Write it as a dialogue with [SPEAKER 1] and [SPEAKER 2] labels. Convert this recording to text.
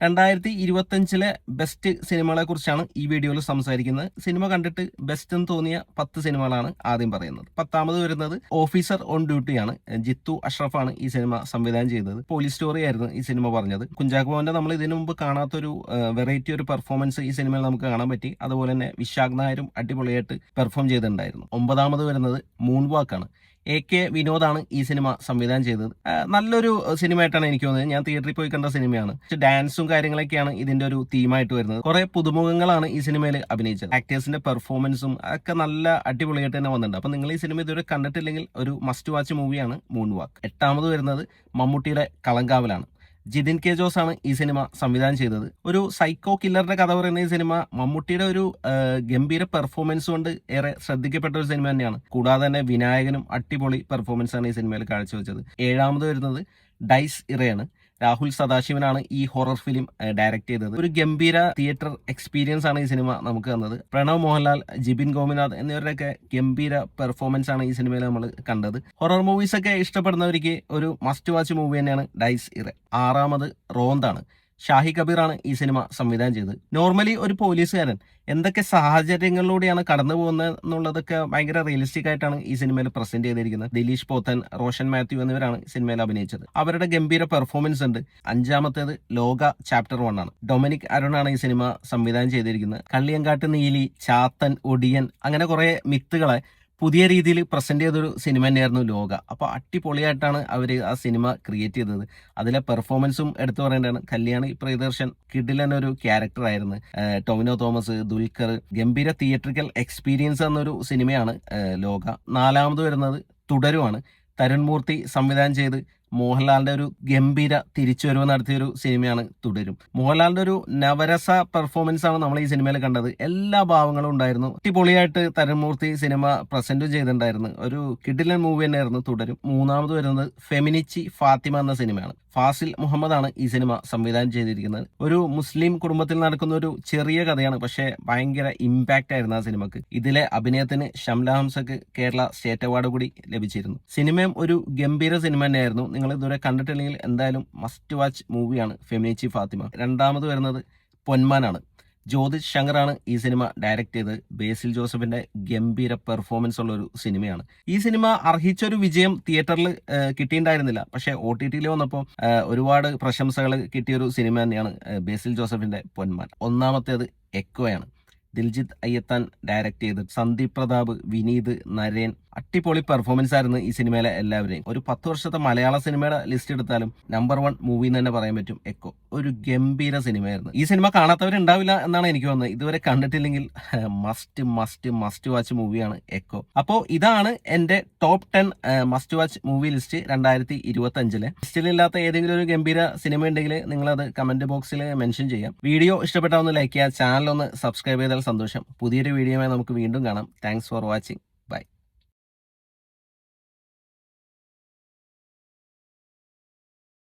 [SPEAKER 1] 2025 best സിനിമകളെ കുറിച്ചാണ് ഈ വീഡിയോയിൽ സംസാരിക്കുന്നത്. സിനിമ കണ്ടിട്ട് ബെസ്റ്റ് എന്ന് തോന്നിയ 10 സിനിമകളാണ് ആദ്യം പറയുന്നത്. 10ാമത് വരുന്നത് ഓഫീസർ ഓൺ ഡ്യൂട്ടിയാണ്. ജിത്തു അഷ്റഫാണ് ഈ സിനിമ സംവിധാനം ചെയ്തത്. പോലീസ് സ്റ്റോറി ആയിരുന്നു ഈ സിനിമ പറഞ്ഞത്. കുഞ്ചാക്കോ ബോബന്റെ നമ്മൾ ഇതിനു മുമ്പ് കാണാത്തൊരു വെറൈറ്റി ഒരു പെർഫോമൻസ് ഈ സിനിമയിൽ നമുക്ക് കാണാൻ പറ്റി. അതുപോലെ തന്നെ വിശാഖ് നായരും അടിപൊളിയായിട്ട് പെർഫോം ചെയ്തിട്ടുണ്ടായിരുന്നു. 9ാമത് വരുന്നത് മൂൺ വാക്കാണ്. AK വിനോദാണ് ഈ സിനിമ സംവിധാനം ചെയ്തത്. നല്ലൊരു സിനിമയായിട്ടാണ് എനിക്ക് തോന്നുന്നത്. ഞാൻ തിയേറ്ററിൽ പോയി കണ്ട സിനിമയാണ്. ഡാൻസും കാര്യങ്ങളൊക്കെയാണ് ഇതിന്റെ ഒരു തീമായിട്ട് വരുന്നത്. കുറെ പുതുമുഖങ്ങളാണ് ഈ സിനിമയിൽ അഭിനയിച്ചത്. ആക്ടേഴ്സിന്റെ പെർഫോമൻസും ഒക്കെ നല്ല അടിപൊളിയായിട്ട് തന്നെ വന്നിട്ടുണ്ട്. അപ്പൊ നിങ്ങൾ ഈ സിനിമ ഇതുവരെ കണ്ടിട്ടില്ലെങ്കിൽ ഒരു മസ്റ്റ് വാച്ച് മൂവിയാണ് മൂൺ വാക്ക്. 8ാമത് വരുന്നത് മമ്മൂട്ടിയുടെ കളങ്കാവലാണ്. ജിതിൻ കെ ജോസ് ആണ് ഈ സിനിമ സംവിധാനം ചെയ്തത്. ഒരു സൈക്കോ കില്ലറുടെ കഥ പറയുന്ന ഈ സിനിമ മമ്മൂട്ടിയുടെ ഒരു ഗംഭീര പെർഫോമൻസ് കൊണ്ട് ഏറെ ശ്രദ്ധിക്കപ്പെട്ട ഒരു സിനിമ തന്നെയാണ്. കൂടാതെ തന്നെ വിനായകനും അടിപൊളി പെർഫോമൻസ് ആണ് ഈ സിനിമയിൽ കാഴ്ചവെച്ചത്. 7ാമത് വരുന്നത് ഡൈസ് ഇറയാണ്. രാഹുൽ സദാശിവനാണ് ഈ ഹൊറർ ഫിലിം ഡയറക്ട് ചെയ്തത്. ഒരു ഗംഭീര തിയേറ്റർ എക്സ്പീരിയൻസ് ആണ് ഈ സിനിമ നമുക്ക് തന്നത്. പ്രണവ് മോഹൻലാൽ, ജിബിൻ ഗോപിനാഥ് എന്നിവരുടെയൊക്കെ ഗംഭീര പെർഫോമൻസ് ആണ് ഈ സിനിമയിൽ നമ്മൾ കണ്ടത്. ഹൊറർ മൂവീസ് ഒക്കെ ഇഷ്ടപ്പെടുന്നവർക്ക് ഒരു മസ്റ്റ് വാച്ച് മൂവി തന്നെയാണ് ഡൈസ് ഇറ. 6ാമത് റോന്താണ്. ഷാഹി കബീറാണ് ഈ സിനിമ സംവിധാനം ചെയ്തത്. നോർമലി ഒരു പോലീസുകാരൻ എന്തൊക്കെ സാഹചര്യങ്ങളിലൂടെയാണ് കടന്നു പോകുന്നത് എന്നുള്ളതൊക്കെ ഭയങ്കര റിയലിസ്റ്റിക് ആയിട്ടാണ് ഈ സിനിമയിൽ പ്രസന്റ് ചെയ്തിരിക്കുന്നത്. ദിലീഷ് പോത്തൻ, റോഷൻ മാത്യു എന്നിവരാണ് സിനിമയിൽ അഭിനയിച്ചത്. അവരുടെ ഗംഭീര പെർഫോമൻസ് ഉണ്ട്. 5ാമത്തേത് ലോക ചാപ്റ്റർ 1 ആണ്. ഡൊമിനിക് അരുണാണ് ഈ സിനിമ സംവിധാനം ചെയ്തിരിക്കുന്നത്. കള്ളിയങ്കാട്ട് നീലി, ചാത്തൻ, ഒടിയൻ അങ്ങനെ കുറെ മിത്തുകളെ പുതിയ രീതിയിൽ പ്രസന്റ് ചെയ്തൊരു സിനിമ തന്നെയായിരുന്നു ലോക. അപ്പോൾ അടിപൊളിയായിട്ടാണ് അവർ ആ സിനിമ ക്രിയേറ്റ് ചെയ്തത്. അതിലെ പെർഫോമൻസും എടുത്തു പറയേണ്ടതാണ്. കല്യാണി പ്രിയദർശൻ കിടിലൻ ഒരു ക്യാരക്ടർ ആയിരുന്നു. ടൊവിനോ തോമസ്, ദുൽഖർ, ഗംഭീര തിയേറ്ററിക്കൽ എക്സ്പീരിയൻസ് എന്നൊരു സിനിമയാണ് ലോക. 4ാമത് വരുന്നത് തുടരുവാണ്. തരുൺ മൂർത്തി സംവിധാനം ചെയ്ത് മോഹൻലാലിന്റെ ഒരു ഗംഭീര തിരിച്ചുവരവ് നടത്തിയൊരു സിനിമയാണ് തുടരും. മോഹൻലാലിന്റെ ഒരു നവരസ പെർഫോമൻസ് ആണ് നമ്മൾ ഈ സിനിമയിൽ കണ്ടത്. എല്ലാ ഭാവങ്ങളും ഉണ്ടായിരുന്നു. അടിപൊളിയായിട്ട് തരുൺമൂർത്തി സിനിമ പ്രസന്റും ചെയ്തിട്ടുണ്ടായിരുന്നു. ഒരു കിടിലൻ മൂവി തന്നെയായിരുന്നു തുടരും. 3ാമത് വരുന്നത് ഫെമിനിച്ചി ഫാത്തിമ എന്ന സിനിമയാണ്. ഫാസിൽ മുഹമ്മദ് ആണ് ഈ സിനിമ സംവിധാനം ചെയ്തിരിക്കുന്നത്. ഒരു മുസ്ലിം കുടുംബത്തിൽ നടക്കുന്ന ഒരു ചെറിയ കഥയാണ്, പക്ഷെ ഭയങ്കര ഇമ്പാക്റ്റ് ആയിരുന്നു ആ സിനിമക്ക്. ഇതിലെ അഭിനയത്തിന് ഷംല ഹംസക്ക് കേരള സ്റ്റേറ്റ് അവാർഡ് കൂടി ലഭിച്ചിരുന്നു. സിനിമയും ഒരു ഗംഭീര സിനിമ തന്നെയായിരുന്നു. നിങ്ങൾ ഇതുവരെ കണ്ടിട്ടില്ലെങ്കിൽ എന്തായാലും മസ്റ്റ് വാച്ച് മൂവിയാണ് ഫെമിനിച്ചി ഫാത്തിമ. 2ാമത് വരുന്നത് പൊന്മാനാണ്. ജ്യോതിഷ് ശങ്കറാണ് ഈ സിനിമ ഡയറക്ട് ചെയ്തത്. ബേസിൽ ജോസഫിന്റെ ഗംഭീര പെർഫോമൻസ് ഉള്ള ഒരു സിനിമയാണ്. ഈ സിനിമ അർഹിച്ചൊരു വിജയം തിയേറ്ററിൽ കിട്ടിയിട്ടുണ്ടായിരുന്നില്ല, പക്ഷെ OTT വന്നപ്പോൾ ഒരുപാട് പ്രശംസകൾ കിട്ടിയൊരു സിനിമ തന്നെയാണ് ബേസിൽ ജോസഫിന്റെ പൊന്മാൻ. 1ാമത്തേത് എക്കോയാണ്. ദിൽജിത്ത് അയ്യത്താൻ ഡയറക്ട് ചെയ്ത് സന്ദീപ് പ്രതാപ്, വിനീത്, നരേൻ അടിപൊളി പെർഫോമൻസ് ആയിരുന്നു ഈ സിനിമയിലെ എല്ലാവരെയും. ഒരു 10 വർഷത്തെ മലയാള സിനിമയുടെ ലിസ്റ്റ് എടുത്താലും നമ്പർ 1 മൂവി എന്ന് തന്നെ പറയാൻ പറ്റും എക്കോ. ഒരു ഗംഭീര സിനിമയായിരുന്നു. ഈ സിനിമ കാണാത്തവരുണ്ടാവില്ല എന്നാണ് എനിക്ക് തോന്നുന്നത്. ഇതുവരെ കണ്ടിട്ടില്ലെങ്കിൽ മസ്റ്റ് മസ്റ്റ് മസ്റ്റ് വാച്ച് മൂവിയാണ് എക്കോ. അപ്പോൾ ഇതാണ് എന്റെ top 10 must watch movie list 2025. ലിസ്റ്റിലില്ലാത്ത ഏതെങ്കിലും ഒരു ഗംഭീര സിനിമ ഉണ്ടെങ്കിൽ നിങ്ങളത് കമന്റ് ബോക്സിൽ മെൻഷൻ ചെയ്യാം. വീഡിയോ ഇഷ്ടപ്പെട്ടാൽ ഒന്ന് ലൈക്ക് ചെയ്യുക, ചാനൽ ഒന്ന് സബ്സ്ക്രൈബ് ചെയ്താൽ സന്തോഷം. പുതിയൊരു വീഡിയോയുമായി നമുക്ക് വീണ്ടും കാണാം. Thanks for watching.